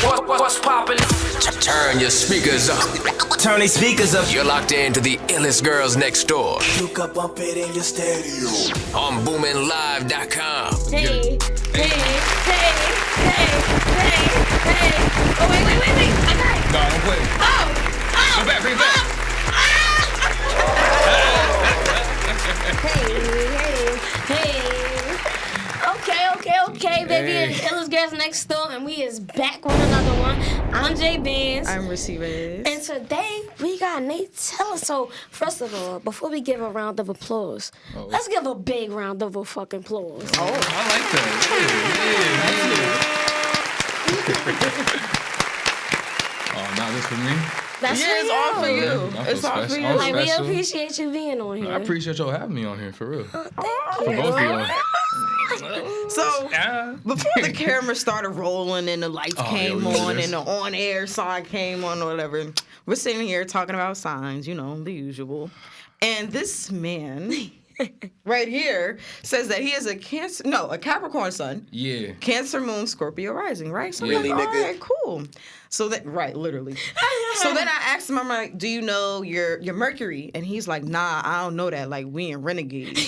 What's poppin'? Turn your speakers up. Turn these speakers up. You're locked into the illest girls next door. You can bump it in your stereo. On BoominLive.com. Hey. Oh, wait. I got it. No, don't play. Oh. Go back, bring it back. Hey. Okay, baby. It's Illest Girls Next Door, and we is back with another one. I'm Jay Benz. I'm Receivers. And today, we got Nate Taylor. So, first of all, before we give a round of applause, let's give a big round of fucking applause. Oh, I like that. Oh, now this for me? That's for it's you. all for you. I feel It's all for special. you. I'm Like, we special. appreciate you being on here. I appreciate y'all having me on here, for real. Thank For you. both of y'all. So, Yeah. before the camera started rolling and the lights came yeah, we do on this. and the on-air sign came on or whatever, we're sitting here talking about signs, you know, the usual. And this man right here says that he is a Capricorn sun. Yeah. Cancer moon, Scorpio rising, right? So Really, I'm like, nigga? all right, cool. So that, right, literally. So then I asked him, I'm like, do you know your Mercury? And he's like, nah, I don't know that. Like, we in Renegade.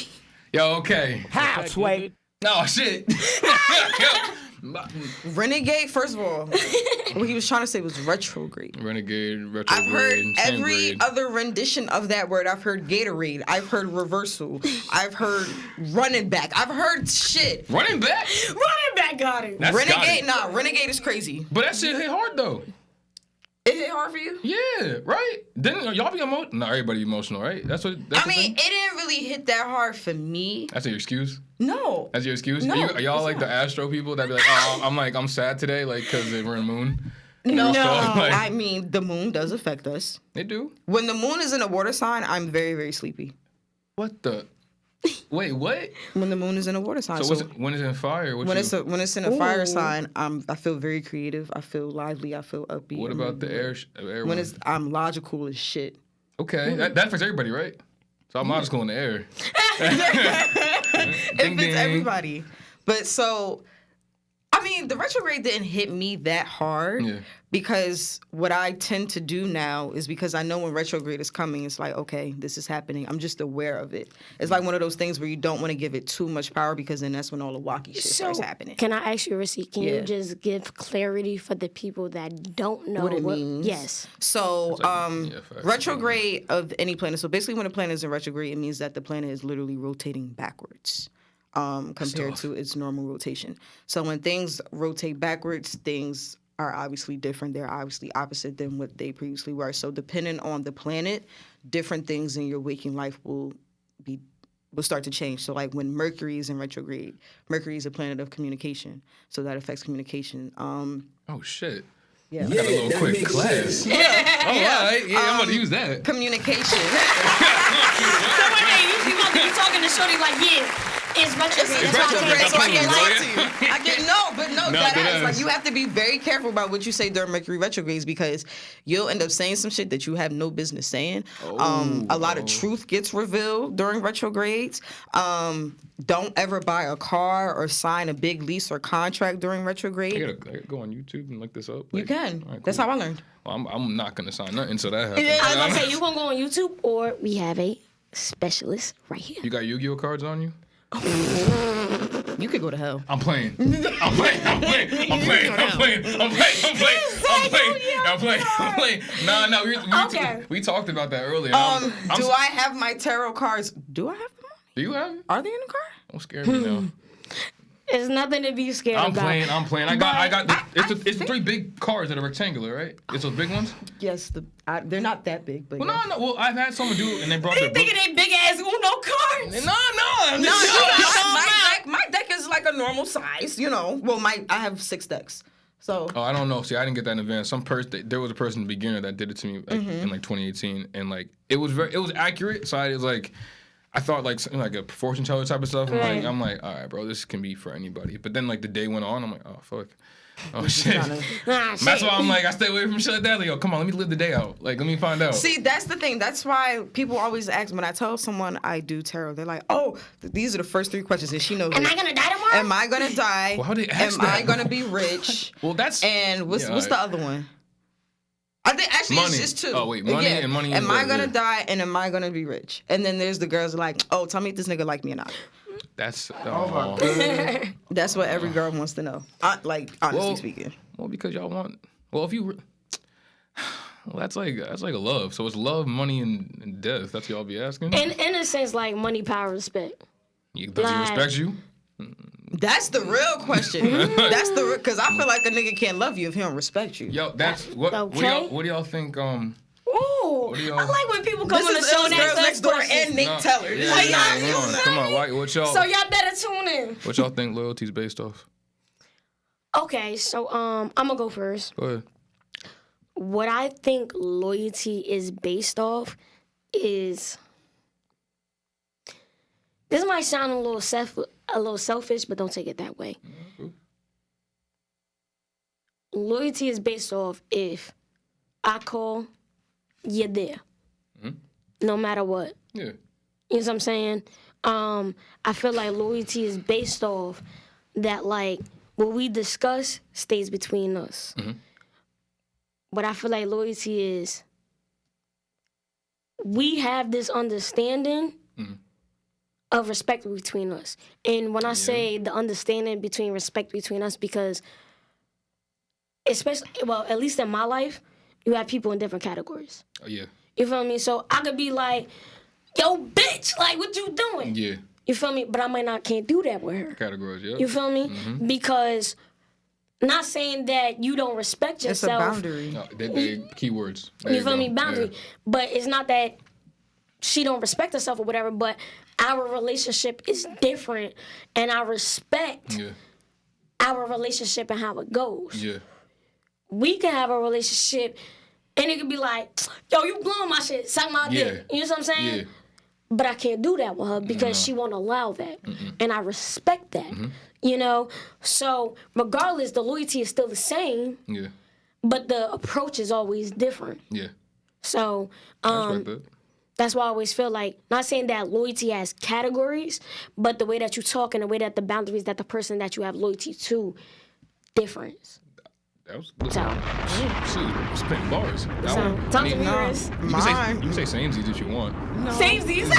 Yo, okay. How, Sway? No, shit. Renegade, first of all, what he was trying to say was retrograde. Renegade, retrograde, I've heard same every grade. other rendition of that word. I've heard Gatorade. I've heard reversal. I've heard running back. I've heard shit. Running back? Running back got it. That's got Renegade, it. nah, Renegade is crazy. But that shit hit hard, though. It hit hard for you? Yeah, right? Didn't y'all be emotional? No, everybody emotional, right? That's I the mean, thing? it didn't really hit that hard for me. That's your excuse? No. That's your excuse? No, Are y'all it's like not. the Astro people that be like, oh, I'm sad today, like, because we're in the moon? No, stuff, like- I mean, the moon does affect us. They do? When the moon is in a water sign, I'm very, very sleepy. What the? Wait, what? When the moon is in a water sign. So when it's in fire, when it's in a fire sign, I feel very creative. I feel lively. I feel upbeat. what about the air When one? I'm logical as shit. Okay, that affects everybody, right? So I'm logical in the air. It fits everybody. But so, I mean, the retrograde didn't hit me that hard because what I tend to do now is because I know when retrograde is coming, it's like, okay, this is happening. I'm just aware of it. It's like one of those things where you don't want to give it too much power because then that's when all the wacky shit starts happening. Can I ask you, Rissy, can Yeah. you just give clarity for the people that don't know What it means? Yes. So, facts. retrograde of any planet. So basically, when a planet is in retrograde, it means that the planet is literally rotating backwards compared to its normal rotation. So when things rotate backwards, things are obviously different. They're obviously opposite than what they previously were. So depending on the planet, different things in your waking life will start to change. So like when Mercury is in retrograde, Mercury is a planet of communication. So that affects communication. Oh, shit. Yeah. I got a little that quick makes class. sense. All right. Yeah, I'm about to use that. Communication. So wait, you gonna be talking to Shorty like, it's retrograde. It's That's why I retrograde, can't so I take can't it. talk to you. I get No, that dead ass. Like ass. you have to be very careful about what you say during Mercury retrogrades because you'll end up saying some shit that you have no business saying. A lot of truth gets revealed during retrogrades. Don't ever buy a car or sign a big lease or contract during retrograde. I gotta go on YouTube and look this up. You Like, can. all right, That's cool. how I learned. Well, I'm not gonna sign nothing until that happens. I was gonna say, you gonna go on YouTube or we have a specialist right here. You got Yu-Gi-Oh cards on you? You could go to hell. I'm playing. I'm playing. No, we talked about that earlier. Do I have my tarot cards? Do I have them on? Do you have it? Are they in the car? Don't scare me now. It's nothing to be scared I'm about. playing. I got. It's I the three big cards that are rectangular, right? It's those big ones. Yes, they're not that big, but Well, yeah. no. Well, I've had someone do it, and they brought You their book. thinking they big ass Uno cards? No. I'm just My deck is like a normal size, you know. Well, I have 6 decks, so. Oh, I don't know. See, I didn't get that in advance. There was a person, the beginner, that did it to me in like 2018, and like it was accurate. So I was like, I thought like something like a fortune teller type of stuff. Right. I'm like, all right, bro, this can be for anybody. But then like the day went on, I'm like, oh fuck. Oh shit. That's why I'm like, I stay away from shit like that. Like, yo, come on, let me live the day out. Like, let me find out. See, that's the thing. That's why people always ask when I tell someone I do tarot. They're like, "Oh, these are the first 3 questions," and she knows. Am I gonna die tomorrow? Am I gonna die? Well, how do they ask Am I that? gonna be rich? Well, that's and what's yeah, what's the other one? I think actually money. it's just 2. Oh wait, money and money. Am I gonna yeah. die and am I gonna be rich? And then there's the girls like, "Oh, tell me if this nigga like me or not." That's That's what every girl wants to know. Like honestly speaking. Well, because y'all want. Well, if you. Well, that's like a love. So it's love, money, and death. That's what y'all be asking. In a sense, like money, power, respect. Does he respect you? That's the real question. That's the because I feel like a nigga can't love you if he don't respect you. Yo, that's what. Okay. What do y'all think? Ooh, do y'all- I like when people come This on the is show Illest and Girls ask us Next Door questions. and Nick Teller. Yeah, Like, yeah, you come on, feel come on. me? What y'all? So y'all better tune in. What y'all think loyalty's based off? Okay, so I'm gonna go first. Go ahead. What I think loyalty is based off is this might sound a little selfish, but don't take it that way. Loyalty is based off if I call, you're there, no matter what. Yeah. You know what I'm saying? I feel like loyalty is based off that, like, what we discuss stays between us. But I feel like loyalty is we have this understanding of respect between us. And when I say the understanding between respect between us, because especially, well, at least in my life, you have people in different categories. Oh yeah. You feel me? So I could be like, yo, bitch, like, what you doing? Yeah. You feel me? But can't do that with her. Categories. Yeah. You feel me? Because not saying that you don't respect It's a yourself. boundary. No, they keywords. There You feel go. me? Boundary. Yeah. But it's not that she don't respect herself or whatever, but our relationship is different, and I respect Yeah. our relationship and how it goes. Yeah. We can have a relationship, and it could be like, yo, you blowing my shit, suck my dick. You know what I'm saying? Yeah. But I can't do that with her because she won't allow that. And I respect that. You know? So regardless, the loyalty is still the same, Yeah. but the approach is always different. Yeah. So I respect that. that's why I always feel like, not saying that loyalty has categories, but the way that you talk and the way that the boundaries that the person that you have loyalty to difference. That was So, shoot, spitting bars. That so one. talk I to mean, me, Riz. You can say samesies if you want. Samesies.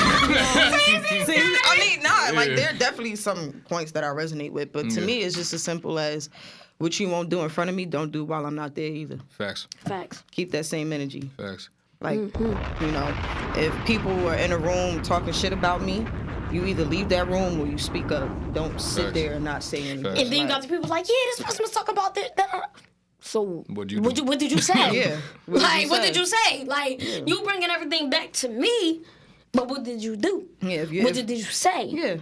I mean, nah, like Yeah. there are definitely some points that I resonate with, but to Yeah. me, it's just as simple as what you won't do in front of me, don't do while I'm not there either. Facts. Facts. Keep that same energy. Facts. Like, you know, if people are in a room talking shit about me, you either leave that room or you speak up. Don't sit Facts. there and not say anything. Facts. And then you got the people like, yeah, this person was talking about that. So What'd you what do? did you say? Yeah. What did Like, you what say? did you say? Like, you bringing everything back to me, but what did you do? Yeah, What did you say? Yeah.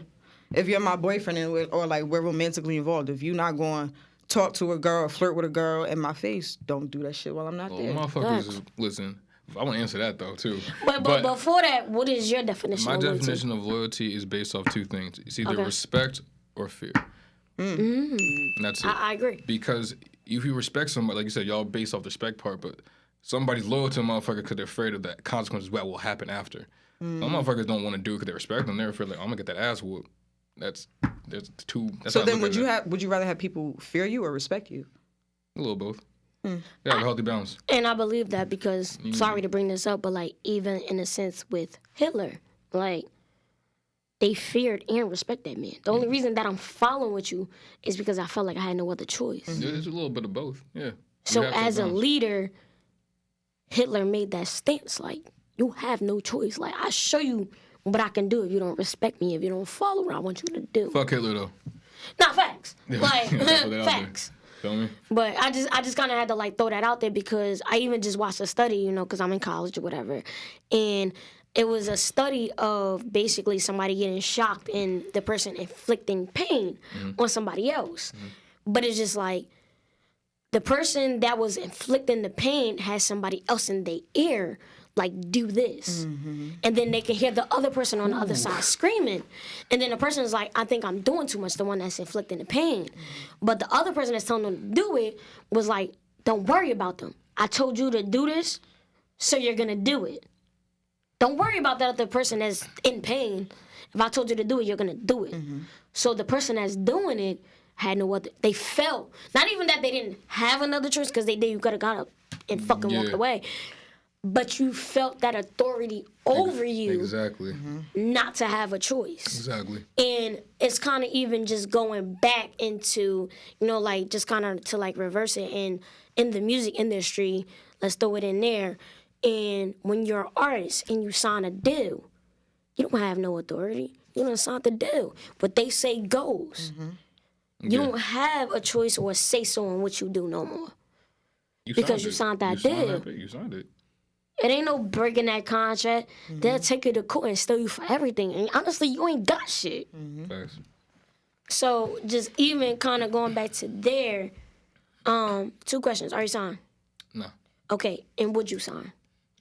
If you're my boyfriend or like we're romantically involved, if you're not going to talk to a girl or flirt with a girl in my face, don't do that shit while I'm not Well, there. motherfuckers, Facts. listen. I want to answer that though too. But before that, what is your definition My of loyalty? definition of loyalty is based off 2 things. It's either Okay. respect or fear. And that's it. I agree. Because if you respect somebody, like you said, y'all based off the respect part, but somebody's loyal to a motherfucker because they're afraid of the consequences that will happen after. Some motherfuckers don't want to do it because they respect them. They're afraid, like, I'm going to get that ass whooped. That's 2. That's So how I then look at it. would you rather have people fear you or respect you? A little both. Yeah, a healthy balance. And I believe that because, sorry to bring this up, but like even in a sense with Hitler, like they feared and respected that man. The only reason that I'm following with you is because I felt like I had no other choice. Yeah, there's a little bit of both. Yeah. So You have to as a balance. leader, Hitler made that stance like, you have no choice. Like, I show you what I can do if you don't respect me, if you don't follow what I want you to do. Fuck Hitler though. Not facts. Like, Put that out there. facts. Feel me? But I just kind of had to like throw that out there because I even just watched a study, you know, because I'm in college or whatever, and it was a study of basically somebody getting shocked and the person inflicting pain on somebody else. But it's just like the person that was inflicting the pain had somebody else in their ear, like do this, and then they can hear the other person on the other side screaming, and then the person is like, I think I'm doing too much, the one that's inflicting the pain, but the other person that's telling them to do it was like, don't worry about them. I told you to do this, so you're gonna do it. Don't worry about that other person that's in pain. If I told you to do it, you're gonna do it. So the person that's doing it had no other. They felt, not even that they didn't have another choice, because they did. You could have got up and fucking walked away. But you felt that authority over you, Exactly. not to have a choice. Exactly. And it's kind of even just going back into, you know, like just kind of to like reverse it. And in the music industry, let's throw it in there. And when you're an artist and you sign a deal, you don't have no authority. You don't sign the deal. What they say goes. You don't have a choice or a say-so on what you do no more. Because you signed that deal. You signed it. It ain't no breaking that contract. They'll take you to court and steal you for everything. And honestly, you ain't got shit. Thanks. So just even kind of going back to there, 2 questions. Are you signed? No. Okay, and would you sign?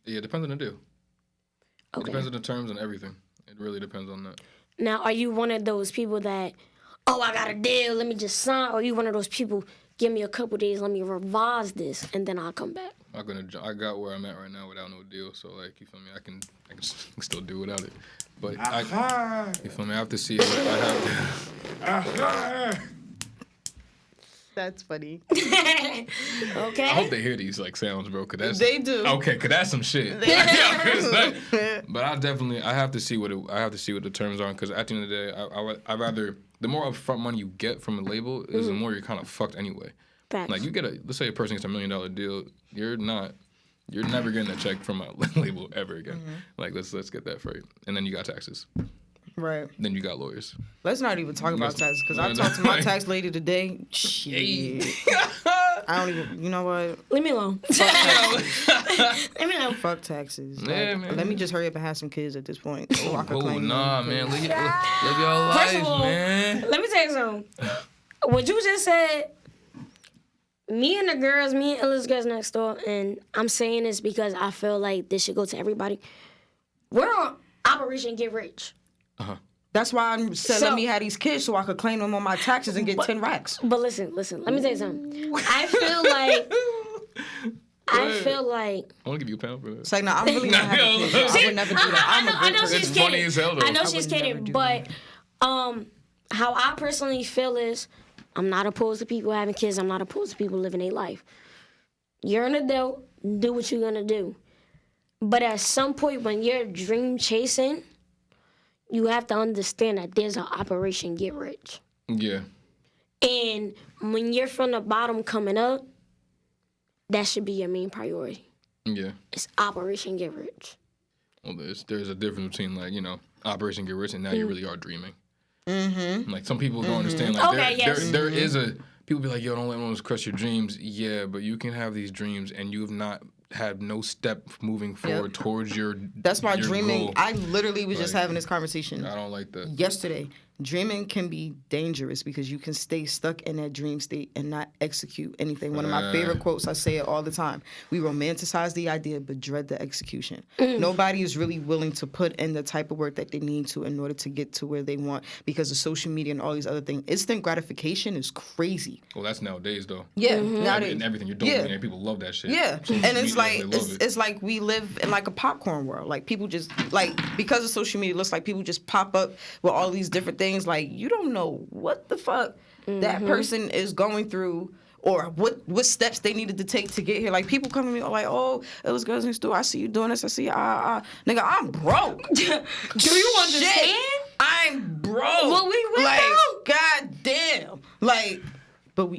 Yeah, it depends on the deal. It Okay. depends on the terms and everything. It really depends on that. Now, are you one of those people that, oh, I got a deal, let me just sign? Or are you one of those people, give me a couple days, let me revise this, and then I'll come back? I got where I'm at right now without no deal, so like, you feel me? I can still do without it, but you feel me? I have to see it. I have to. That's funny. Okay. I hope they hear these like sounds, bro. Cause that's, They do. Okay, cause that's some shit. But I have to see what the terms are. Cause at the end of the day, I rather the more upfront money you get from a label is the more you're kind of fucked anyway. Facts. Like you get let's say a person gets $1 million deal, you're never getting a check from a label ever again. Like let's get that straight. And then you got taxes. Right. Then you got lawyers. Let's not even talk about taxes, because I talked to my tax lady today. Shit. I don't even, you know what? Leave me alone. Leave me alone. Fuck taxes. Yeah, Like, man. Let me just hurry up and have some kids at this point. So I can claim Nah, them, man. 'cause- Live your First life, of all, man. let me tell you something. What you just said, me and Illest girls next door, and I'm saying this because I feel like this should go to everybody. We're on Operation Get Rich. That's why I said let me have these kids so I could claim them on my taxes and get 10 racks. But listen, let me tell you something. I feel like I want to give you a pound for that. It's like, I'm really not having kids. I would never do that. I know she's It's kidding. funny as hell, though. I know I she's would never kidding, do but how I personally feel is I'm not opposed to people having kids. I'm not opposed to people living their life. You're an adult. Do what you're gonna do. But at some point, when you're dream chasing, you have to understand that there's an Operation Get Rich. Yeah. And when you're from the bottom coming up, that should be your main priority. Yeah. It's Operation Get Rich. Well, there's a difference between like, you know, Operation Get Rich and now you really are dreaming. Like some people don't understand. Like Okay, yes. there is a people be like, yo, don't let anyone crush your dreams. Yeah, but you can have these dreams and you have not had no step moving forward towards your. That's why your dreaming. goal. I literally was just Like, having this conversation I don't like that. yesterday. Dreaming can be dangerous because you can stay stuck in that dream state and not execute anything. One of my favorite quotes, I say it all the time. We romanticize the idea but dread the execution. Nobody is really willing to put in the type of work that they need to in order to get to where they want because of social media and all these other things. Instant gratification is crazy. Well, that's nowadays though. Yeah, nowadays. And everything you're doing, and people love that shit. Yeah, Social and it's media, like they love it. it's like we live in like a popcorn world. Like people just like because of social media, it looks like people just pop up with all these different things. Like you don't know what the fuck that person is going through or what steps they needed to take to get here. Like people come to me like, oh, it was girls next door. I see you doing this. I see nigga, I'm broke. Do you understand? I'm broke. Well, we will like, know. goddamn, like. But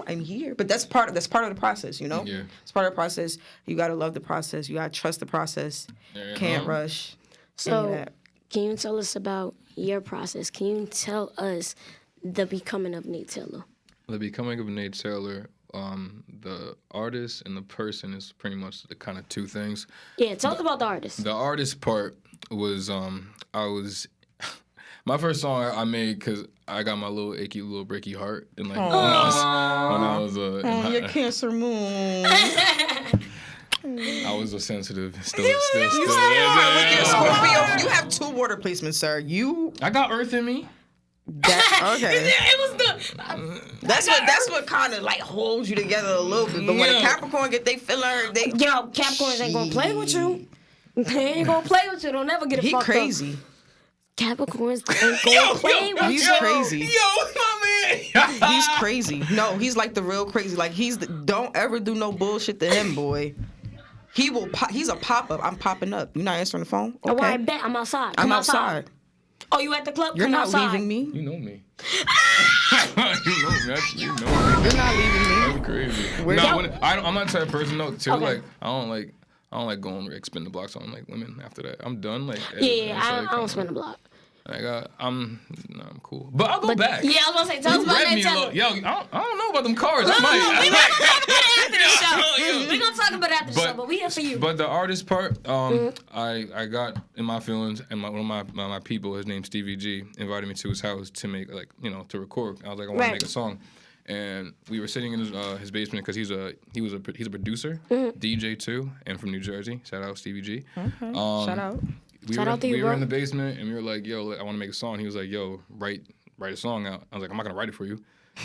I'm here. But that's part of the process, you know? Yeah. It's part of the process. You gotta love the process. You gotta trust the process. Yeah. Can't rush. Any So, of that. can you tell us about your process? Can you tell us the becoming of Nate Taylor? The becoming of Nate Taylor, the artist and the person is pretty much the kind of two things. Yeah, tell us about the artist. The artist part was my first song I made because I got my little achy, little breaky heart, and like when I was in Your Cancer moon. I was a sensitive. Still. Look at Scorpio. You have 2 water placements, sir. I got Earth in me. Okay. It was the. That's what kind of like holds you together a little bit. But when a Capricorn get they feeling hurt, they Capricorns ain't gonna play with you. They ain't gonna play with you. Don't never get it fucked crazy. up. Capricorns ain't gonna play with you. He's crazy. My man. He's crazy. No, he's like the real crazy. Like don't ever do no bullshit to him, boy. He will. He's a pop up. I'm popping up. You not answering the phone? Okay. Oh, I bet I'm outside. I'm outside. Oh, you at the club? You're Come not outside. leaving me. You know me. You know me. You're not leaving me. That's crazy. I'm not the type of person though. Too like I don't like going like spin the blocks on like women after that. I'm done. Like I don't spin the block. Like I'm cool, but I'll go back. Yeah, I was gonna say, tell us about that. Yo, I don't know about them cars. No, I might. we gonna talk about it after the show. We gonna talk about it after the show, but we here for you. But the artist part, I got in my feelings, and one of my people, his name's Stevie G, invited me to his house to make to record. I was like, I want to make a song, and we were sitting in his basement because he's a producer, DJ too, and from New Jersey. Shout out Stevie G. Shout out. We were in the basement, and we were like, yo, I want to make a song. He was like, yo, write a song out. I was like, I'm not going to write it for you.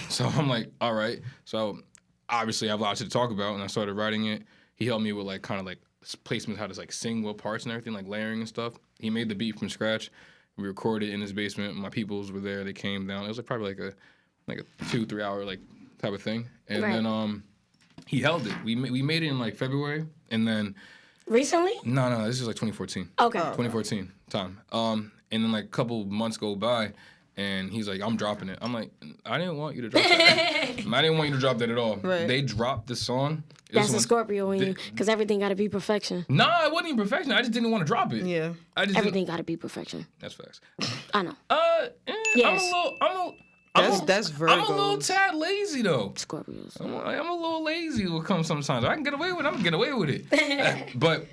So I'm like, all right. So obviously I have lots to talk about, and I started writing it. He helped me with like kind of like placements, how to like sing what parts and everything, like layering and stuff. He made the beat from scratch. We recorded in his basement. My peoples were there. They came down. It was like probably like a 2-3 hour like type of thing. And then he held it. We made it in like February, and then... Recently? No, this is like 2014. Okay. 2014 time. And then like a couple months go by, and he's like, I'm dropping it. I'm like, I didn't want you to drop that. I didn't want you to drop that at all. Right. They dropped the song. That's a Scorpio in you, because everything got to be perfection. Nah, it wasn't even perfection. I just didn't want to drop it. Yeah. Everything got to be perfection. That's facts. I know. Yes. That's Virgos. I'm a little tad lazy though. Scorpios. I'm a little lazy when it comes sometimes. I can get away with it. I'm gonna get away with it. But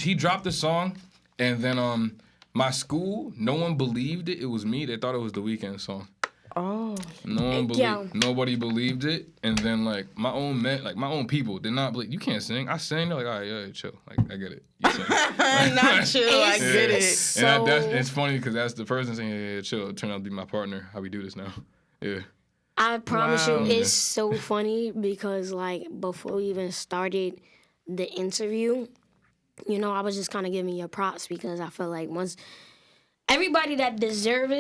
he dropped the song, and then my school, no one believed it. It was me. They thought it was the Weeknd song. Oh. Nobody believed it, and then like my own people did not believe. You can't sing. I sang. They're like, all right, yeah, chill. Like I get it. You sing. Not chill. I get it. So... And it's funny because that's the person saying, yeah, chill. It turned out to be my partner. How we do this now. Yeah. I promise you, it's so funny because like before we even started the interview, I was just kind of giving you props because I feel like once everybody that deserve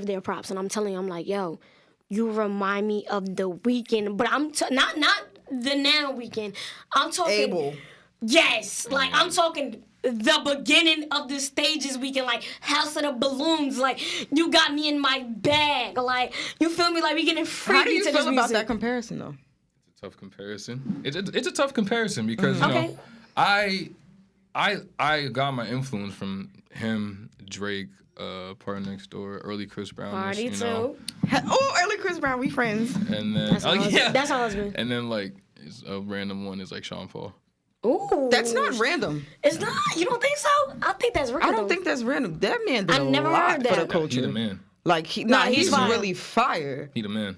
their props, and I'm telling you, I'm like, yo, you remind me of the Weeknd, but I'm not the now Weeknd. I'm talking Abel. Yes, like I'm talking the beginning of the stages Weeknd, like House of the Balloons, like you got me in my bag, like you feel me, like we getting freaky. How do you to feel this about music. that comparison though? It's a tough comparison. It's a tough comparison because Okay. I got my influence from him, Drake, Party Next Door, early Chris Brown. Party too. Oh, early Chris Brown, we friends. And then That's our husband. And then like a random one is like Sean Paul. Ooh, That's not random. It's not. You don't think so? I think that's random. I don't think that's random. That man did I never lot heard for that. the culture. He the man. Like he's fire. really fire. He the man.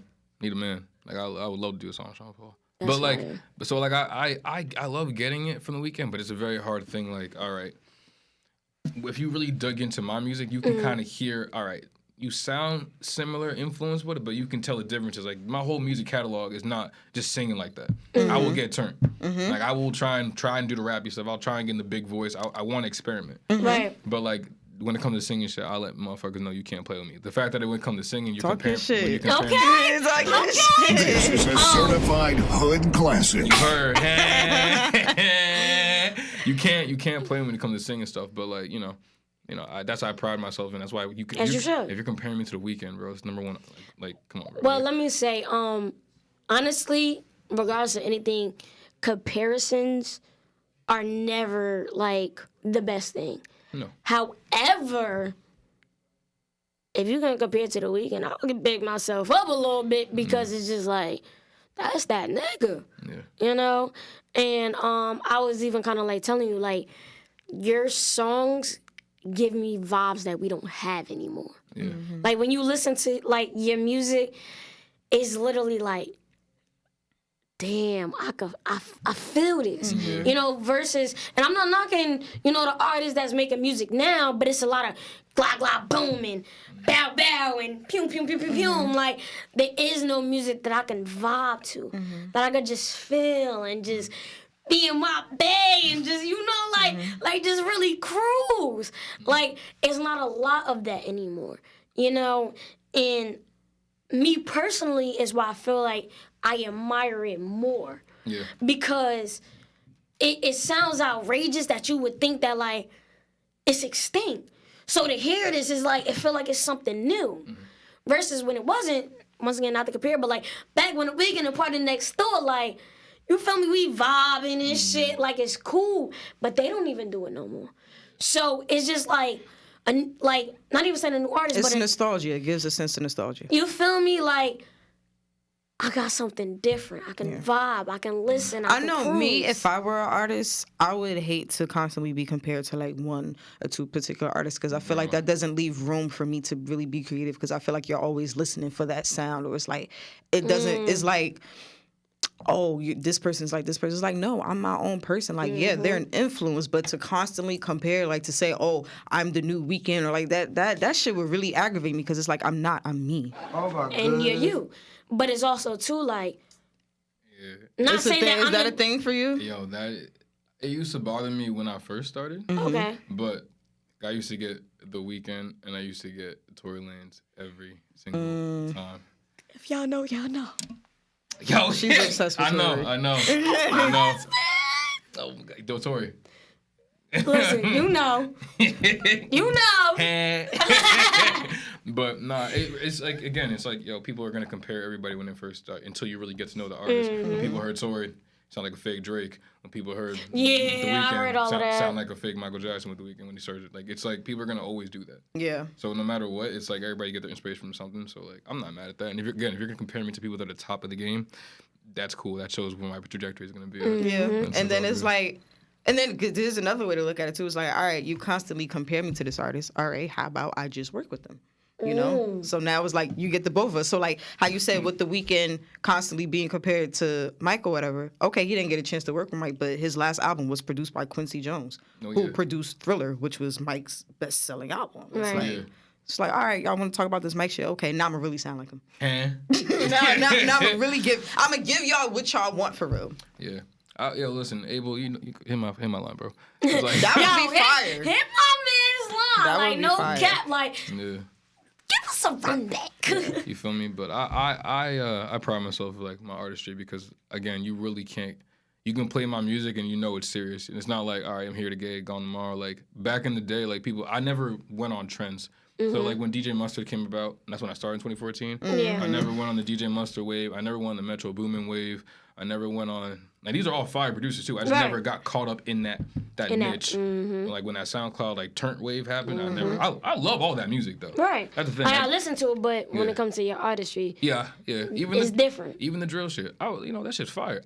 Like I would love to do a song with Sean Paul. That's but like, fire. so like I love getting it from the Weeknd, but it's a very hard thing. Like, all right, if you really dug into my music, you can kind of hear, all right, you sound similar, influenced with it, but you can tell the differences. Like my whole music catalog is not just singing like that. I will get turned. Like I will try and do the rappy stuff. I'll try and get in the big voice. I want to experiment. Right. But like when it comes to singing shit, I let motherfuckers know you can't play with me. The fact that when it comes to singing, you're Talking comparing. shit. Okay. It's like This is a certified hood classic. Heard. You can't play when it comes to singing stuff. But like that's how I pride myself in. That's why you can. As you should. If you're comparing me to the Weeknd, bro, it's number one. Like come on, bro. Well, let me say, honestly, regardless of anything, comparisons are never like the best thing. No. However, if you're gonna compare to the Weeknd, I'll big myself up a little bit because it's just like that's that nigga. Yeah. And I was even kind of like telling you like your songs give me vibes that we don't have anymore. Yeah. Like when you listen to like your music, it's literally like damn, I feel this, you know, versus, and I'm not knocking, you know, the artists that's making music now, but it's a lot of blah, blah, boom, and bow, bow, and pew, pew, pew, pew, pew. Like, there is no music that I can vibe to, that I could just feel and just be in my bed and just, you know, like just really cruise. Like, it's not a lot of that anymore, you know, and me personally is why I feel like I admire it more. Yeah. Because it sounds outrageous that you would think that, like, it's extinct. So to hear this is like, it feel like it's something new. Versus when it wasn't, once again, not to compare, but like, back when the weekend and party next door, like, you feel me, we vibing and shit, like, it's cool. But they don't even do it no more. So it's just like, not even saying a new artist, it's but nostalgia. It gives a sense of nostalgia. You feel me? Like, I got something different. I can vibe. I can listen. I can know cruise. Me, if I were an artist, I would hate to constantly be compared to like one or two particular artists because I feel like that doesn't leave room for me to really be creative because I feel like you're always listening for that sound or it's like, it doesn't, it's like, oh, this person's like this person's like, no, I'm my own person. Like, yeah, they're an influence, but to constantly compare, like to say, oh, I'm the new Weeknd or like that shit would really aggravate me because it's like, I'm me. Oh my god. And you're you. But it's also too like, not It's a saying thing. that Is that a thing for you? Yo, it used to bother me when I first started. Okay. But I used to get The Weeknd and I used to get Tory Lanez every single time. If y'all know, y'all know. Yo, She's obsessed with Tory. I know. Oh my god, Yo, Tory. Listen, you know. You know. But nah, it's like, again, it's like, yo, people are gonna compare everybody when they first start until you really get to know the artist. When people heard Tory, sound like a fake Drake. When people heard The Weeknd, I heard all of that. Sound like a fake Michael Jackson with The Weeknd when he started. Like, it's like people are gonna always do that. Yeah. So no matter what, it's like everybody get their inspiration from something. So like, I'm not mad at that. And if you're gonna compare me to people that are top of the game, that's cool. That shows where my trajectory is gonna be. Yeah. And then it's like, and then there's another way to look at it too. It's like, all right, you constantly compare me to this artist. All right, how about I just work with them? You know? So now it's like you get the both of us. So like how you said with The Weeknd constantly being compared to Mike or whatever. Okay, he didn't get a chance to work with Mike, but his last album was produced by Quincy Jones, who produced Thriller, which was Mike's best-selling album. It's like, it's like, all right, y'all want to talk about this Mike shit? Okay, now I'm gonna really sound like him. now I'm gonna give y'all what y'all want for real. Yeah. Yo, listen, Abel, you hit my line, bro. It's like, that would be fire. Hit my man's line. That like, would be no fire. cap. Like, yeah. give us a run back. You feel me? But I pride myself of like my artistry because again, you really can't. You can play my music and you know it's serious. And it's not like, all right, I'm here today, gone tomorrow. Like back in the day, like people, I never went on trends. So like when DJ Mustard came about, and that's when I started in 2014. Yeah. I never went on the DJ Mustard wave. I never went on the Metro Boomin wave. I never went on. Now these are all fire producers too. I just never got caught up in that niche. Like when that SoundCloud like turnt wave happened, I love all that music though. Right. That's the thing. I listen to it, but when it comes to your artistry, it's different. Even the drill shit. That shit's fire.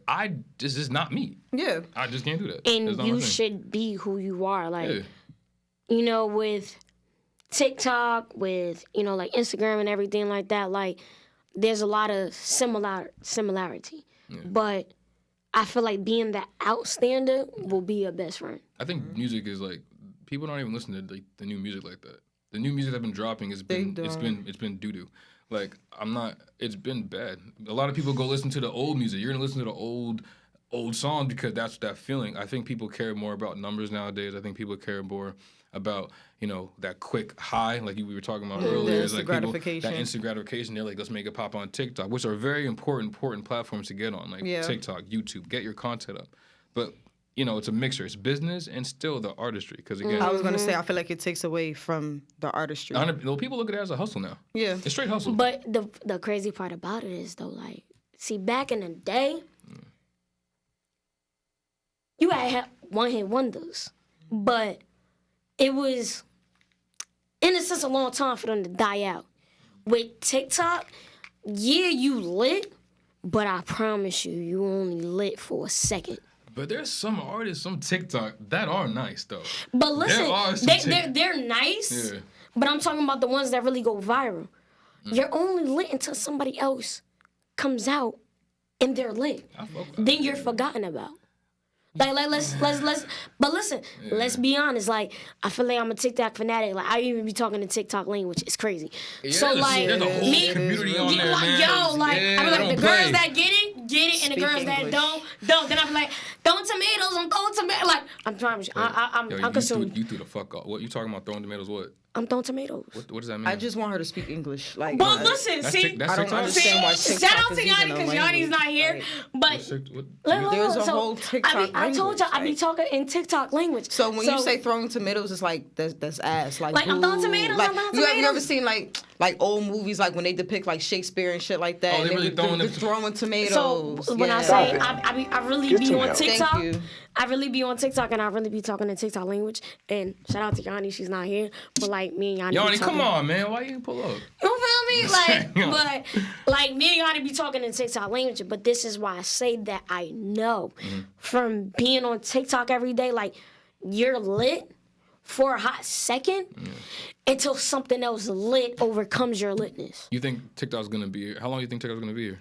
This is not me. Yeah. I just can't do that. And you should be who you are. Like, you know, with TikTok, with, you know, like Instagram and everything like that, like there's a lot of similarity. Yeah. But I feel like being the outstander will be your best friend. I think music is like, people don't even listen to like, the new music like that. The new music that's been dropping it's been doo-doo. Like it's been bad. A lot of people go listen to the old music. You're gonna listen to the old song because that's that feeling. I think people care more about numbers nowadays. I think people care more about, you know, that quick high, like we were talking about earlier. It's like gratification. That instant gratification. They're like, let's make it pop on TikTok, which are very important platforms to get on, like TikTok, YouTube. Get your content up. But, you know, it's a mixture. It's business and still the artistry. Because again, I was going to say, I feel like it takes away from the artistry. People look at it as a hustle now. Yeah. It's straight hustle. But the crazy part about it is, though, like, see, back in the day, you had one-hit wonders. But it was, in a sense, a long time for them to die out. With TikTok, you lit, but I promise you only lit for a second. But there's some artists, some TikTok, that are nice, though. But listen, they're nice, but I'm talking about the ones that really go viral. You're only lit until somebody else comes out and they're lit, then you're forgotten about. Like let's but listen, let's be honest. Like I feel like I'm a TikTok fanatic. Like I even be talking in TikTok language. It's crazy. Yeah, so like there's a whole me, community on there, like, man. yo, like Yeah, I be like don't the play. girls that get it, and the girls English. that don't. Then I be like throwing tomatoes, I'm throwing tomatoes. Like I'm trying. I'm consuming. You threw the fuck off. What you talking about? Throwing tomatoes? What? I'm throwing tomatoes. What does that mean? I just want her to speak English. Like, But listen, That's see, that's I don't TikTok? understand why TikTok shout out is to even Yanni a because Yanni's language. not here. Like, But What? There's a so, whole TikTok I told y'all I be language, talking in TikTok language. So when you say throwing tomatoes, it's like that's ass. Like I'm throwing boo. tomatoes, Like, I'm throwing you ever tomatoes. seen like old movies like when they depict like Shakespeare and shit like that? Oh, they and really throwing they're them- throwing tomatoes. So when I Yeah. say I really Get be some on help. TikTok, Thank you. I really be on TikTok and I really be talking in TikTok language. And shout out to Yanni, she's not here, but like me and Yanni. be Yanni, talking- come on, man. Why you didn't pull up? You feel me? Like, Yeah. but like me and Yanni be talking in TikTok language. But this is why I say that I know from being on TikTok every day. Like you're lit for a hot second until something else lit overcomes your litness. You think TikTok's gonna be here? How long do you think TikTok's gonna be here?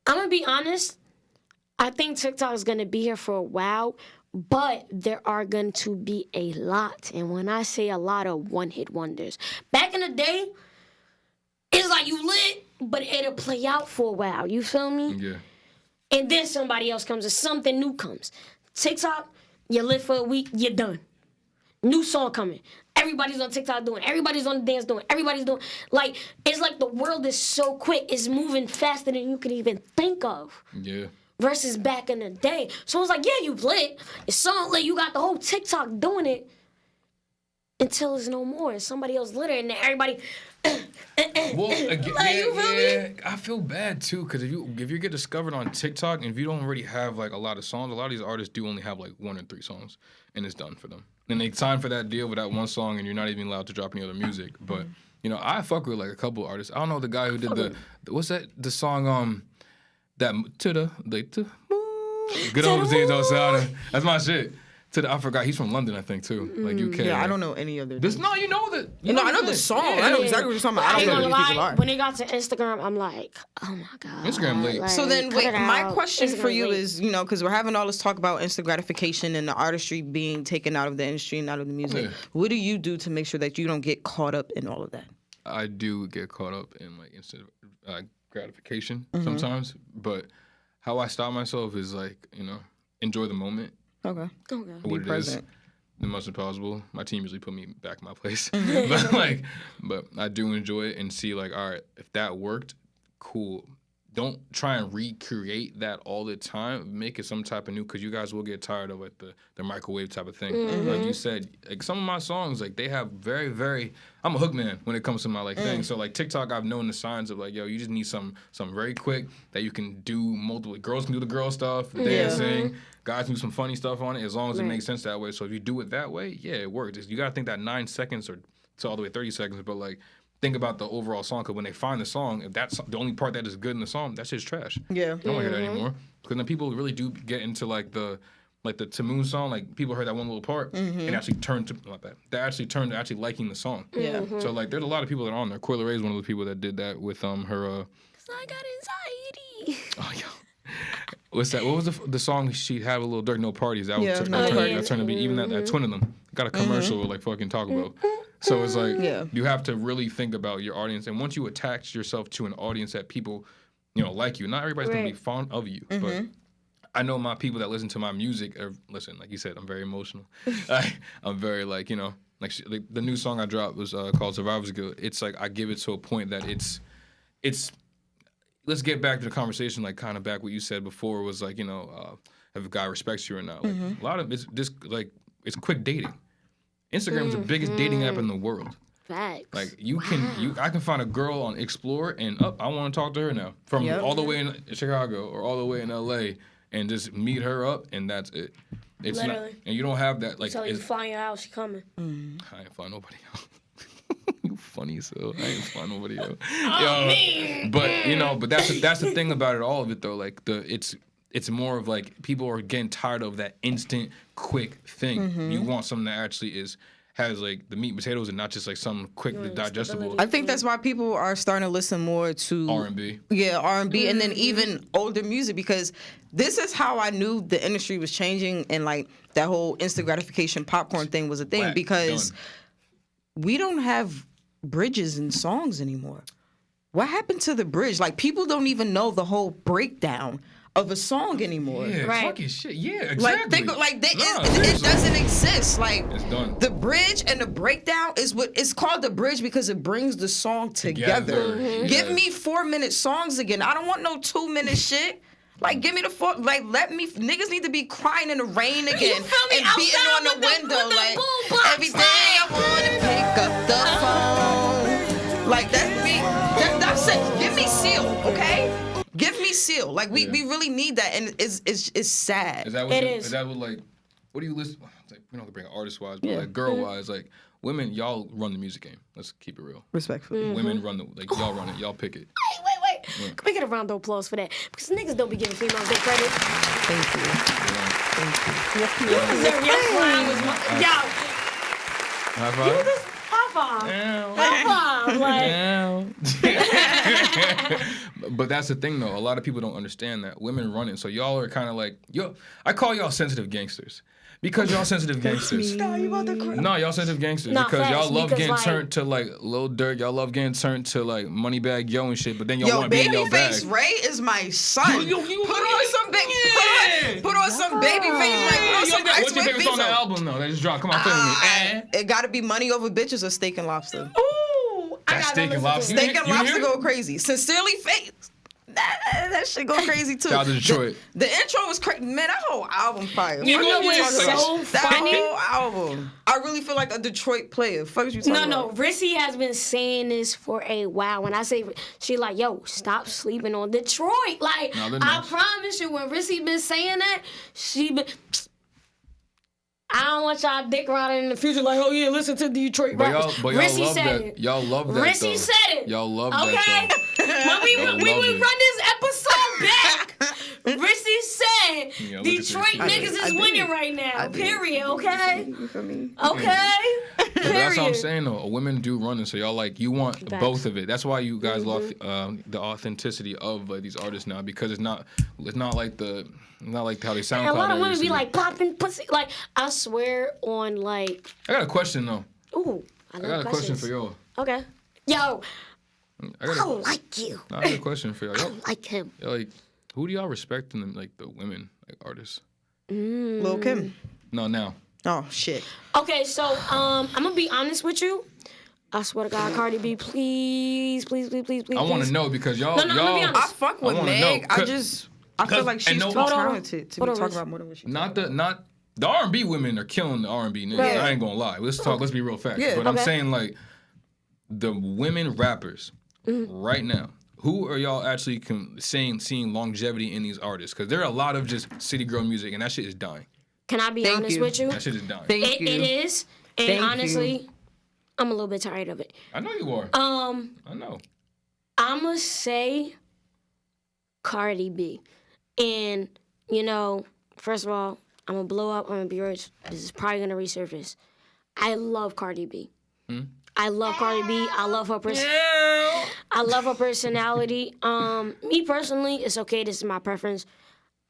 I'm gonna be honest. I think TikTok is gonna be here for a while, but there are going to be a lot, and when I say a lot of one-hit wonders, back in the day, it's like you lit, but it'll play out for a while. You feel me? Yeah. And then somebody else comes, or something new comes. TikTok, you lit for a week, you're done. New song coming. Everybody's on TikTok doing. Everybody's on the dance doing. Everybody's doing. Like it's like the world is so quick. It's moving faster than you can even think of. Yeah. Versus back in the day. So it's like, yeah, you lit. It's so lit. You got the whole TikTok doing it until it's no more. And somebody else lit it, and then everybody. Well, again, Like, you feel me? yeah, I feel bad too because if you get discovered on TikTok and if you don't already have like a lot of songs, a lot of these artists do only have like 1 or 3 songs, and it's done for them. And they sign for that deal with that one song, and you're not even allowed to drop any other music. But you know, I fuck with like a couple artists. I don't know the guy who did the what's that the song that to the like to good old days outside. That's my shit. I forgot he's from London, I think too, like UK. Yeah, right? I don't know any other. This no, you know that. I know the song. I know exactly what you're talking about. I I ain't don't know gonna who these people lie. are. When it got to Instagram, I'm like, oh my god. Instagram late. Like, So then, cut wait, it my out. question for Instagram you late. is, because we're having all this talk about instant gratification and the artistry being taken out of the industry and out of the music. Yeah. What do you do to make sure that you don't get caught up in all of that? I do get caught up in like instant gratification Mm-hmm. sometimes, but how I stop myself is like enjoy the moment. Okay. Okay. What it is, present. the most impossible. My team usually put me back in my place, Mm-hmm. but I do enjoy it and see like, all right, if that worked, cool. Don't try and recreate that all the time. Make it some type of new, because you guys will get tired of like the microwave type of thing. Like you said, like some of my songs, like they have very, very. I'm a hook man when it comes to my like thing. So like TikTok, I've known the signs of like, yo, you just need some very quick that you can do multiple. Girls can do the girl stuff, the dancing. Guys can do some funny stuff on it as long as it makes sense that way. So if you do it that way, yeah, it works. You gotta think that 9 seconds or to all the way 30 seconds, but like. Think about the overall song, because when they find the song, if that's the only part that is good in the song, that shit's trash. Yeah. I don't want to hear that anymore. Because then people really do get into like the Tamoon song. Like people heard that one little part and actually turned to not that. They actually turned to actually liking the song. Yeah. So like, there's a lot of people that are on there. Coyle Ray is one of the people that did that with her. I got anxiety. Oh yeah. What's that? What was the song she had with Lil Durk? No Parties. That Yeah, was No Parties. that turned to be even that twin of them got a commercial with like fucking Taco Bell. So it's like you have to really think about your audience, and once you attach yourself to an audience that people, like you. Not everybody's gonna be fond of you, but I know my people that listen to my music. Listen, like you said, I'm very emotional. I'm very like the new song I dropped was called Survivor's Guild. It's like I give it to a point that it's. Let's get back to the conversation, like kind of back what you said before was like, if a guy respects you or not. Like, a lot of it's just like it's quick dating. Instagram is the biggest dating app in the world. Facts. Like I can find a girl on Explore and I want to talk to her now from all the way in Chicago or all the way in LA and just meet her up and that's it. It's Literally. not, and you don't have that like. So you flying your house, she coming. I ain't find nobody else. You funny, so I ain't find nobody else. But that's the thing about it, all of it though. Like it's more of like people are getting tired of that instant, quick thing. You want something that actually is has like the meat and potatoes and not just like something quickly digestible. I think that's why people are starting to listen more to R&B. Yeah, R&B, and then even older music, because this is how I knew the industry was changing and like that whole instant gratification popcorn thing was a thing, Whack. because Done. we don't have bridges in songs anymore. What happened to the bridge? Like, people don't even know the whole breakdown of a song anymore. Yeah, Right. fucking shit. Yeah, exactly. Like, it seriously. doesn't exist. Like, It's done. the bridge and the breakdown is what it's called, the bridge, because it brings the song together. Give me 4-minute songs again. I don't want no 2-minute shit. Like, give me the 4. Like, let me. Niggas need to be crying in the rain again and beating on the window. Like, every day I want to pick up the phone. Like, that's me. That's it. Give me Seal, okay? Give me Seal. Like, we really need that, and it's sad. Is that what It you, is. is that what like? What do you listen? Like, we don't have to bring it artist wise, but like girl wise, like women, y'all run the music game. Let's keep it real. Respectfully. Women run the y'all run it. Y'all pick it. Wait. Can we get a round of applause for that? Because niggas don't be giving females their credit. Thank you. You deserve your flowers. Yo, High five. high five. Like, But that's the thing though. A lot of people don't understand that women run it. So y'all are kind of like I call y'all sensitive gangsters. Because y'all sensitive gangsters. No, y'all sensitive gangsters. Nah, because facts, y'all love because, getting like- turned to like Lil Durk. Y'all love getting turned to like Moneybag Yo and shit. But then y'all want to be in your bag. Babyface Ray is my son. You put on some big, put on some Babyface Ray. Put on some Ice What's your with favorite song on the Visa. album though? That just dropped. Come on, play with me. It got to be Money Over Bitches or Steak and Lobster. ooh, I That's gotta steak and listen lobster. to it. Steak and You Lobster hear? go crazy. Sincerely Fake. That shit go crazy too. Shout out to Detroit. The intro was crazy. Man, that whole album fire. You Fuck know you what's talking so about? That funny? whole album. I really feel like a Detroit player. Fuck is you talking No, about? Rissy has been saying this for a while. When I say, she like, yo, stop sleeping on Detroit. Like, No, they're I nice. promise you, when Rissy been saying that, she been. I don't want y'all dick riding in the future like, oh yeah, listen to Detroit But rappers. y'all Rissy love said that. it. Y'all love that. Rissy though. said it. Y'all love Okay? that. Though. When Y'all we love would it. run this episode back, Rissy said Yeah, look at this Detroit shit. niggas I is did. winning right now. Period. Okay. You feel me? Okay. But that's what I'm Period. saying though. Women do run it, so y'all like you want Facts. both of it. That's why you guys love Mm-hmm. the authenticity of these artists now, because it's not like how they sound. And a lot of women be like popping pussy. Like, I swear on like, I got a question though. ooh, I I love got a question questions. for y'all. Okay. Yo, I I got don't like you. I got a question for y'all. I Y'all, don't like him. like, who do y'all respect in like the women like artists? Lil Kim. No, now. Oh shit. Okay, so I'm gonna be honest with you. I swear to God, Cardi B, please. I want to know because y'all. No, let me be y'all. honest. I fuck with wanna Meg. know, I 'cause- feel like and she's no- too Hold on. talented to Hold be on, talking Rich. about more than what she. Not the R&B women are killing the R&B niggas. Right. I ain't gonna lie. Let's be real facts. Yeah. But I'm Okay. saying like the women rappers right now. Who are y'all actually seeing longevity in these artists? Because there are a lot of just city girl music, and that shit is dying. Can I be Thank honest you. with you? That shit is dying. Thank you. It is, and Thank honestly, I'm a little bit tired of it. I know you are. I know. I'ma say Cardi B. And, you know, first of all, I'm gonna blow up, I'm gonna be rich. This is probably gonna resurface. I love Cardi B. I love Cardi B. I love her I love her personality. Me personally, it's okay, this is my preference.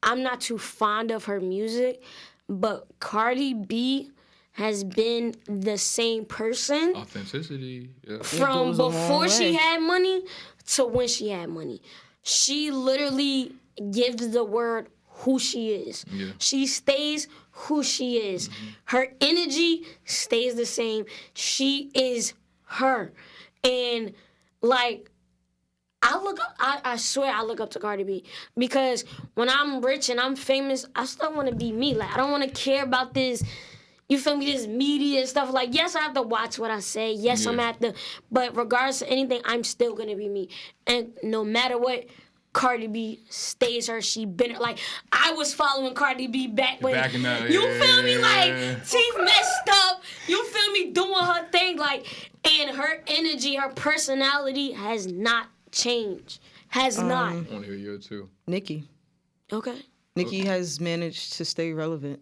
I'm not too fond of her music, but Cardi B has been the same person Authenticity. Yeah. from goes a long before she way. had money to when she had money. She literally gives the word who she is. Yeah. She stays who she is. Her energy stays the same. She is her. And like, I swear I look up to Cardi B because when I'm rich and I'm famous, I still want to be me. Like, I don't want to care about this, you feel me, this media stuff. Like, yes, I have to watch what I say. Yes, I'm Yeah. at the, but regardless of anything, I'm still going to be me. And no matter what, Cardi B stays her. She been like, I was following Cardi B back when, Back in the- you feel me, yeah. like, Teeth messed up, you feel me, doing her thing, like, and her energy, her personality has not changed. Has not. I want to hear you too. Nicki. Okay. Nicki has managed to stay relevant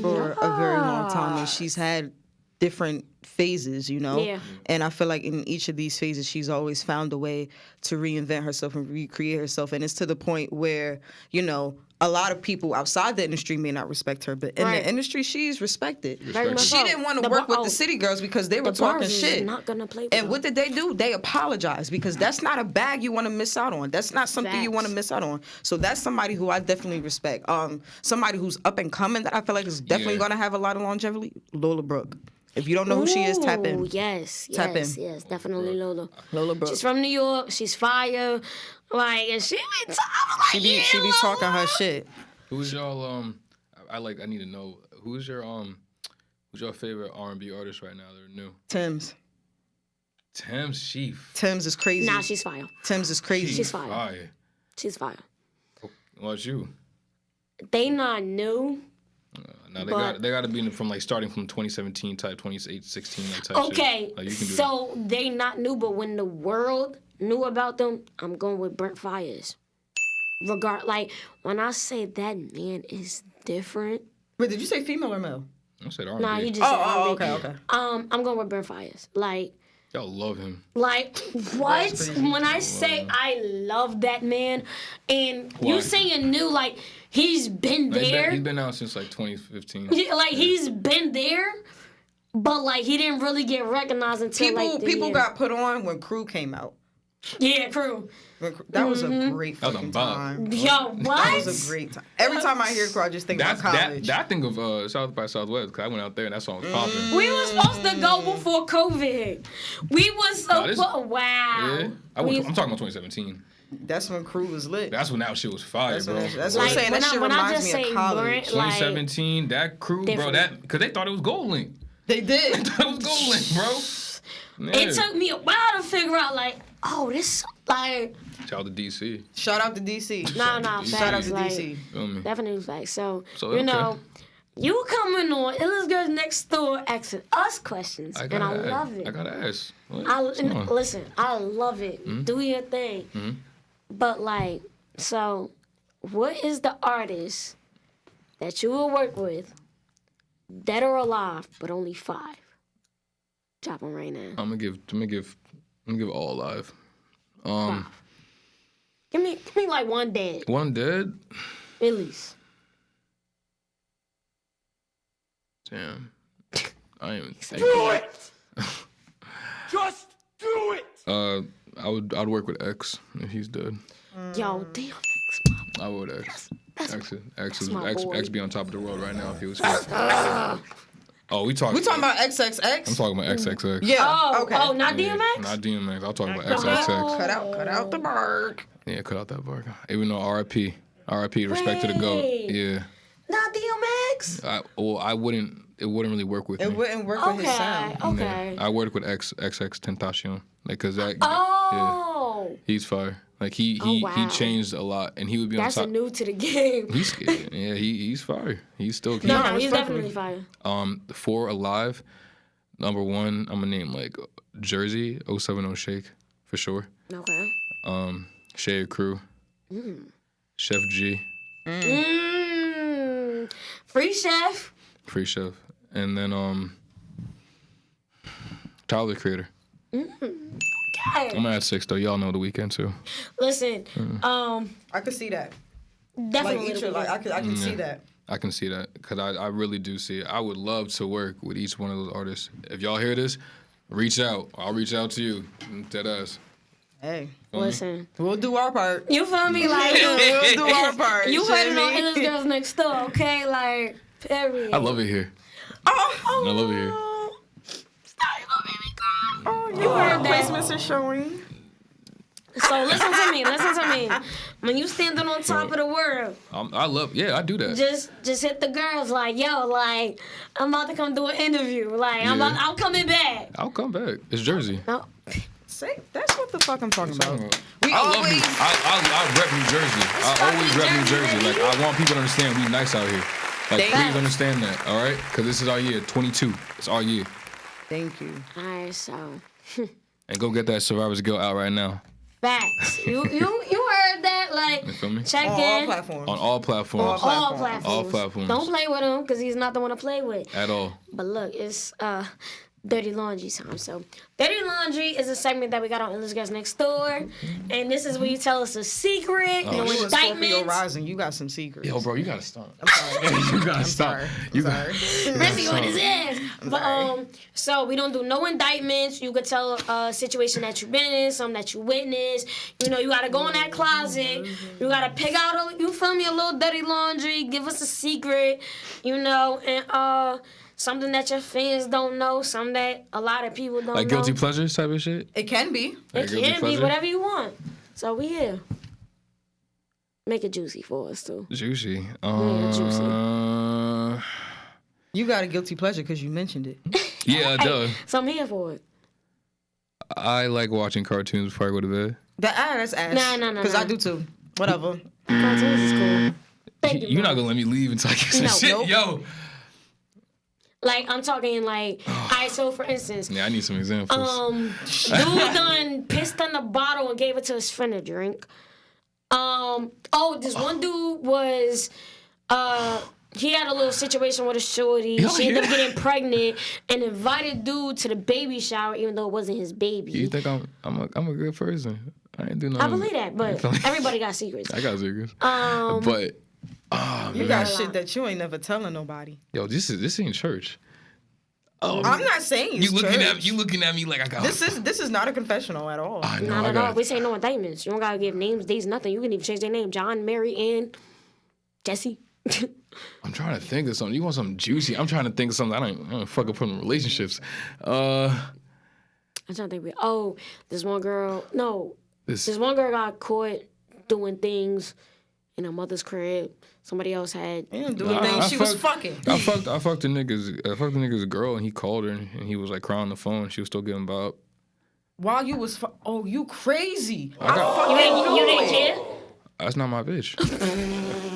for a very long time, and she's had different phases, you know? Yeah. And I feel like in each of these phases, she's always found a way to reinvent herself and recreate herself. And it's to the point where, you know, a lot of people outside the industry may not respect her, but in Right. the industry, she's respected. Very much She so. didn't want to The work bar- with the City Girls because they were the talking bars is shit. not gonna play with And her. what did they do? They apologized because that's not a bag you want to miss out on. That's not something you Facts. want to miss out on. So that's somebody who I definitely respect. Somebody who's up and coming that I feel like is definitely Yeah. going to have a lot of longevity. Lola Brooke. If you don't know who she is, tap in. Ooh, yes, Tap yes, in. yes, definitely Lola. Lola Brooke. She's from New York. She's fire. Like, and she be talking like, She be talking her shit. Who's y'all? I need to know who's your favorite R&B artist right now? They're new. Tim's. Tim's Chief. Tim's is crazy. Nah, she's fire. Tim's is crazy. She's fire. She's fire. What about you? They not new. Now But- they got to be from like starting from 2017 type, 2016 like type Okay, shit. Like, you can do so they not new, but when the world knew about them, I'm going with Brent Fires. Like, when I say that man is different, Wait, did you say female or male? that. I said R&B. nah, you just said R&B. okay. I'm going with Brent Fires. Y'all love him. Like, what? When I say I love that man, and Why? you saying new, like, he's been Like, there. he's been out since like 2015. Yeah, like, he's been there, but, like, he didn't really get recognized until, like, the People year. got put on when Crew came out. Yeah, Crew. That was a great That was a fucking bop. time. Yo, what? That was a great time. Every time I hear Crew, I just think That's about college. I think of South by Southwest because I went out there and that song was popping. We were supposed to go before COVID. We was so this- wow. Yeah, I'm talking about 2017. That's when Crew was lit. That's when that shit was fire, That's bro. what I'm Like, saying. That shit when I reminds just me say of college. Brent, like, 2017, that crew, bro, different. because they thought it was Gold Link. They did. That was Gold Link, bro. Yeah. it took me a while to figure out, like, oh, this, like, Shout out to DC. Shout out to DC. nah, Shout Shout out facts, to like, DC. Feel me? definitely facts. So, So, you okay. know, you coming on Illest Girls Next Door asking us questions, and I love it. I gotta ask. What? Listen, I love it. Mm-hmm. Do your thing. But, like, so, what is the artist that you will work with, dead or alive, but only 5? Drop them right now. I'm gonna give all live. Give me like one dead, One dead. at least. Damn. I ain't even think. Do it! Just do it! I'd work with X if he's dead. Yo, damn. I would X. X my boy. be on top of the world right now if he was here. Oh, we talking about XXX? I'm talking about XXX. Yeah. Oh, okay. oh, not Yeah, DMX? Not DMX. I'm talking about Oh. XXX. Cut out the bark. Yeah, cut out that bark. Even though RIP, respect to the GOAT. Wait. Yeah. Not DMX? I wouldn't. It wouldn't really work with It me. wouldn't work with his Okay, sound. okay. Yeah. I work with XX Tentacion, like, cause that. Oh, Yeah, he's fire. Like he wow. changed a lot, and he would be that's on a top. new to the game. He's scared. Yeah, he's fire. He's still. No, he's respectfully. definitely fire. 4 alive. Number 1, I'm gonna name like Jersey 070 Shake for sure. Okay. Shade Crew. Chef G. Free Chef. Free Chef. And then Tyler the Creator. I'm gonna add 6 though. Y'all know The Weeknd too. Listen, I could see that. definitely. Like each of, like I could see that. I can see that because I really do see it. I would love to work with each one of those artists. If y'all hear this, reach out. I'll reach out to you. Dead ass. Hey, Listen, we'll do our part. you feel me? Like, We'll do our part. you heard it on Shimmy. Illest Girls Next Door, okay? Like, period. I love it here. Oh, I love it here. Stop, you gonna make me cry. you heard that. placements are showing. So listen to me. When you standing on top of the world, I do that. just hit the girls like, yo, like, I'm about to come do an interview. Like, Yeah. I'm coming back. I'll come back. It's Jersey. No. Say, that's what the fuck I'm talking about. We I love always. New. I rep New Jersey. I always rep New Jersey. Like, I want people to understand we nice out here. Like, Thank please you. understand that, all right? Because this is our year, 22. It's our year. Thank you. All right, so And go get that Survivor's Guild out right now. Facts. You heard that? Like, You feel me? check On all in. platforms. On all platforms. All platforms. All platforms. Don't play with him because he's not the one to play with. At all. But look, it's Dirty Laundry time. So, Dirty Laundry is a segment that we got on Illest Girls Next Door. And this is where you tell us a secret, no You a Scorpio indictments. rising, you got some secrets. Yo, bro, you gotta stop. I'm sorry. You gotta stop. Sorry. You I'm got. sorry. Busy on his ass. But so we don't do no indictments. You could tell a situation that you've been in, something that you witnessed. You know, you gotta go in that closet. You gotta pick out a little dirty laundry. Give us a secret. You know, and something that your fans don't know, something that a lot of people don't Like know. guilty pleasures type of shit. It can be. It guilty can be pleasure? whatever you want. So we here. Make it juicy for us too. Juicy. juicy. You got a guilty pleasure because you mentioned it. Yeah, duh. So I'm here for it. I like watching cartoons before I go to bed. That's ass. No. Because I do too. Whatever. Cartoons is cool. Thank you. You're bro. not gonna let me leave until I get some No. shit, Nope. yo. Like, I'm talking like, alright, so for instance, Yeah, I need some examples. dude done pissed in the bottle and gave it to his friend to drink. This one dude was, he had a little situation with a shorty. Yo, She ended up yeah. getting pregnant and invited dude to the baby shower even though it wasn't his baby. You think I'm a good person? I ain't do nothing. I believe that, but everybody got secrets. I got secrets. But You got shit that you ain't never telling nobody. yo, this ain't church. I'm not saying it's You looking at me like I got. This is not a confessional at all. I know, Not I at all. got. We say no indictments. You don't gotta give names, dates, nothing. You can even change their name. John, Mary, and Jesse. I'm trying to think of something. You want something juicy? I'm trying to think of something. I don't fuck up from relationships. I'm trying to think. This one girl. No, this one girl got caught doing things in her mother's crib. Somebody else had. Doing things she was fucking. I fucked the nigga's girl, and he called her, and he was like crying on the phone. She was still getting bopped. While you was you crazy. You didn't care? That's not my bitch.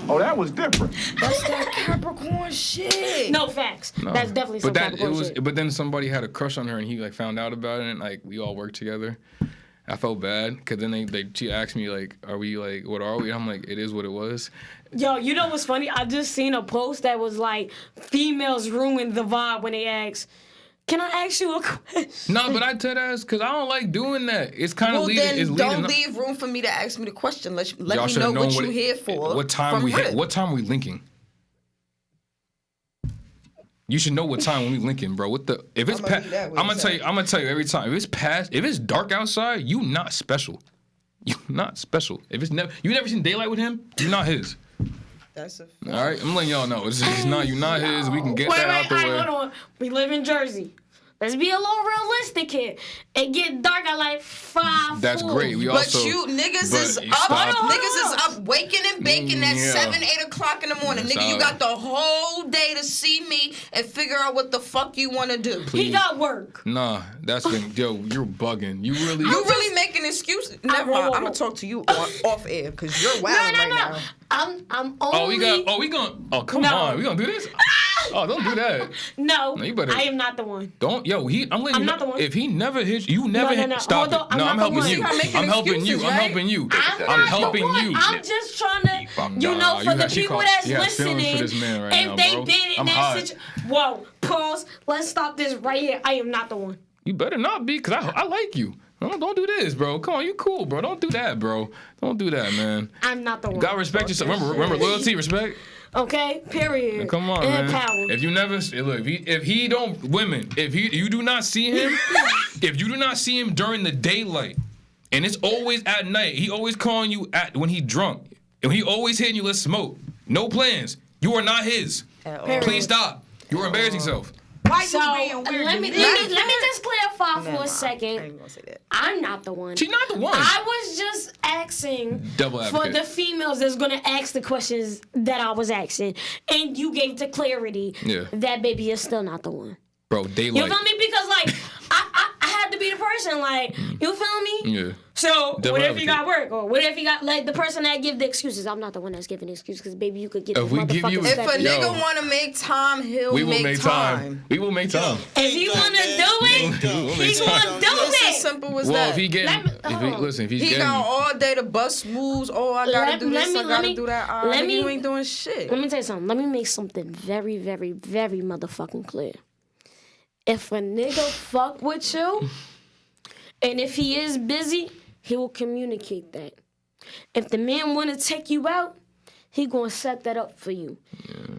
Oh, that was different. That's that Capricorn shit. No facts. That's definitely some Capricorn shit. But then somebody had a crush on her, and he like found out about it, and like we all worked together. I felt bad because then she asked me like, "Are we like what are we?" I'm like, "It is what it was." Yo, you know what's funny? I just seen a post that was like, females ruin the vibe when they ask, "Can I ask you a question?" No, but I tell that because I don't like doing that. It's kind of Well, leading. then It's don't leading. leave room for me to ask me the question. Let Y'all me know should've known what you here for. What time What time we linking? You should know what time when we linking, bro. If it's past, I'm gonna tell you every time. If it's dark outside, you not special. You not special. If it's you never seen daylight with him, you not his. That's a All right, I'm letting y'all know. It's not you not his. We can get that out the way. Hold on. We live in Jersey. Let's be a little realistic here. It get dark at like 5. That's great. We But also. you niggas but is you up. stop. Niggas is up waking and baking at Yeah. 7, 8 o'clock in the morning. That's Nigga, you all. got the whole day to see me and figure out what the fuck you want to do. He got work. Nah, that's been you're bugging. You really. You really making excuses. Never mind. whoa. I'm gonna talk to you off air because you're wild right now. I'm Oh, only. come No. on. We gonna do this? Oh, don't do that. No, No, you better- I am not the one. Don't, I'm letting I'm you not know. the one. If he never hits you, never No, hit. no. Stop Hold on, it. No, I'm I'm not the helping one. you. You are making I'm helping you. excuses, I'm right? helping you. I'm I'm not helping the one. you. I'm just trying to, Nah, for the actually people called- that's you got feelings listening, for this man right if now, they bro. been in I'm that hot. situation. Whoa, pause. Let's stop this right here. I am not the one. You better not be, cause I like you. Don't do this, bro. Come on, you cool, bro. Don't do that, bro. Don't do that, man. I'm not the one. God respect yourself. Remember loyalty, respect. Okay, period. Come on, and man. power. If you never look, if he don't you do not see him, if you do not see him during the daylight, and it's always at night, he always calling you when he drunk, and he always hitting you, let's smoke. No plans. You are not his. Please stop. You are embarrassing yourself. Why So let me just clarify for a second. I ain't gonna say that. I'm not the one. She's not the one. I was just asking Double for advocate. the females that's gonna ask the questions that I was asking, and you gave the clarity. Yeah. That baby is still not the one. Bro, You daylight. feel me? Because like I had to be the person. person. Like, you feel me? Yeah. So Devil what if you advocate. got work, or what if you got like the person that give the excuses? I'm not the one that's giving the excuses, because baby, you could get If the we give you- motherfucking If step a in. Yo. nigga want to make time, he'll We will make make time. We will make time. If you wanna do it, We will make he time. gonna do It's as it. simple as Well, that. if he getting, listen, if he's He getting, got all day to bust moves. Oh, I gotta Let- do let this, me- I let gotta me- do that. let Nigga, me- you ain't doing shit. Let me tell you something. Let me make something very, very, very motherfucking clear. If a nigga fuck with you, and if he is busy, he will communicate that. If the man want to take you out, he gonna set that up for you.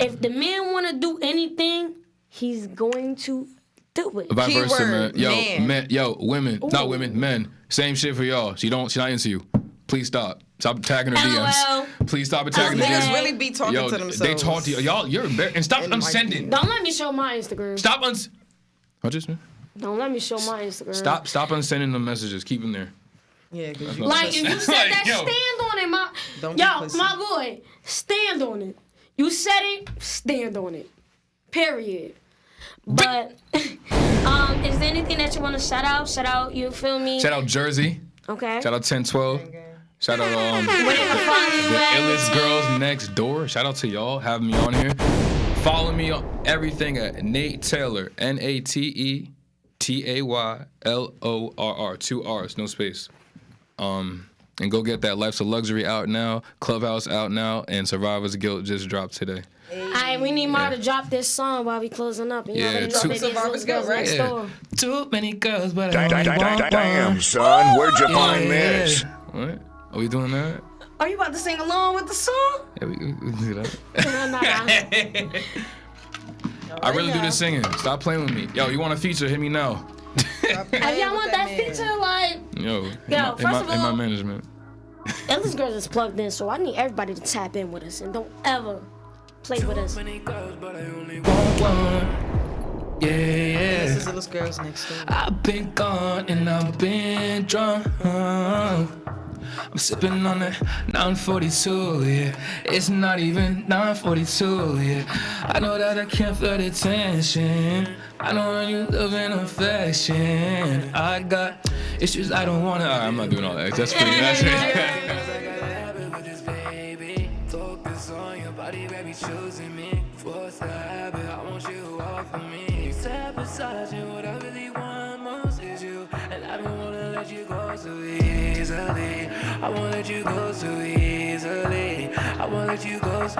If the man want to do anything, he's going to do it. vice versa, man. Keyword, Yo, man. men, yo, women, not Ooh. women, men. Same shit for y'all. She not into you. Please stop. Stop attacking her LOL. DMs. Please stop attacking her Niggas DMs. really be talking Yo, to themselves. they talk to you. Y'all, you're embarrassed. And stop And like- unsending. Don't let me show my Instagram. Stop What just man? Don't let me show my Instagram. Stop unsending the messages. Keep them there. Yeah, because you Like, if you said Like, that, yo. stand on it, Don't be yo, pussy. my boy, stand on it. You said it, stand on it. Period. But, is there anything that you want to shout out? Shout out, you feel me? Shout out Jersey. Okay. Shout out 1012. Shout out Where they can find you the at? Illest Girls Next Door. Shout out to y'all having me on here. Follow me on everything at Nate Taylor. NATETAYLORR. 2 R's, no space. And go get that Life's a Luxury out now, Clubhouse out now, and Survivor's Guilt just dropped today. Alright, we need Ma to drop this song while we closing up. And you Yeah, already know two- that it's Survivor's Girls Guilt, right? Next Yeah. Door. Too many girls, but I only want Damn, one. son, where'd you find this? What? Are we doing that? Are you about to sing along with the song? Yeah, we can do that. Nah. I really do this singing. Stop playing with me. Yo, you want a feature? Hit me now. If y'all want that feature, like, Yo, first of in my all- management. Illest Girls is plugged in, so I need everybody to tap in with us and don't ever play with us. Want one. Yeah, yeah. This is Illest Girls Next Door. I've been gone and I've been drunk. I'm sipping on that 942, yeah. It's not even 942, yeah. I know that I can't feel the tension. I know you love and affection. I got issues I don't wanna. I'm not doing all that. That's pretty. That's Focus on your body, baby, choosing me. Force the habit, I want you all for me. You sat beside you, what I really want most is you. And I don't wanna let you go so easily. I won't let you go so easily. I won't let you go so